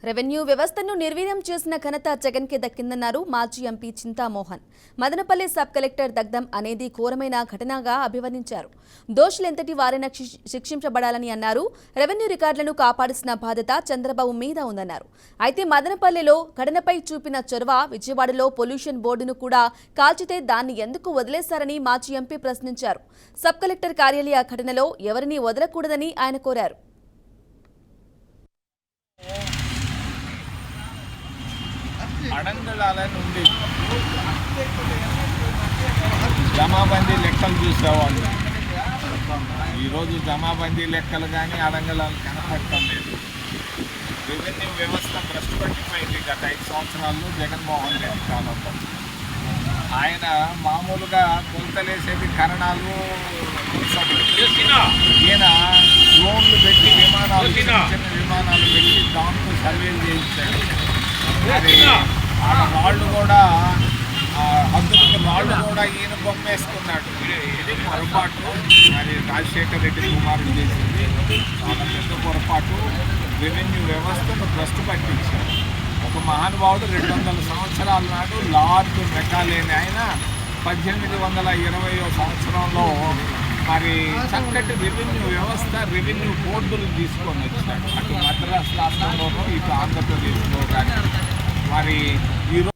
Revenue వ్యవస్థను నిర్వీర్యం చేసిన ఘనత జగన్కే దక్కిందన్నారు మాజీ MP Chintamohan. Madanapalle sub collector దగ్ధం అనేది ఘోరమైన ఘటనగా అభివర్ణించారు. దోషులెంతటి వారైనా శిక్షించబడాలని అన్నారు. రెవెన్యూ రికార్డులను కాపాడాల్సిన బాధ్యత చంద్రబాబు మీద ఉందన్నారు. అయితే మదనపల్లిలో ఘటనపై చూపిన చొరవ, విజయవాడలో పొల్యూషన్ బోర్డును కూడా కాల్చితే దాన్ని ఎందుకు వదిలేశారని మాజీ ఎంపీ ప్రశ్నించారు. సబ్ కలెక్టర్ కార్యాలయ ఘటనలో ఎవరినీ వదలకూడదని ఆయన కోరారు. అడంగళాల నుండి జమాబందీ లెక్కలు చూసేవాళ్ళు. ఈరోజు జమాబందీ లెక్కలు కానీ అడంగళాలు కనపడటం లేదు. రెవెన్యూ వ్యవస్థ భ్రష్టు పట్టిపోయింది గత 5 సంవత్సరాల్లో జగన్మోహన్ రెడ్డి కాలంలో. ఆయన మామూలుగా కొలతలేసేది కరణాలు, ఈయన డ్రోన్లు పెట్టి విమానాలు, చిన్న విమానాలు పెట్టి దాంతో సర్వేలు చేయించాడు. మరి రాళ్ళు కూడా హద్దులకు రాళ్ళు కూడా ఈయన బొమ్మేసుకున్నాడు. ఇది పొరపాటు. మరి రాజశేఖర్ రెడ్డి కుమారుడు చేసింది చాలా పెద్ద పొరపాటు. రెవెన్యూ వ్యవస్థను భ్రష్టు పట్టించాడు. ఒక మహానుభావుడు 200 సంవత్సరాల నాడు లార్డ్ మెకాలేని ఆయన 1820వ సంవత్సరంలో మరి చక్కటి రెవెన్యూ వ్యవస్థ, రెవెన్యూ బోర్డులు తీసుకొని వచ్చాడు. అటు మద్రాసు రాష్ట్రంలోనూ, ఇటు ఆంధ్రప్రదేశ్లో కానీ. మరి ఈరోజు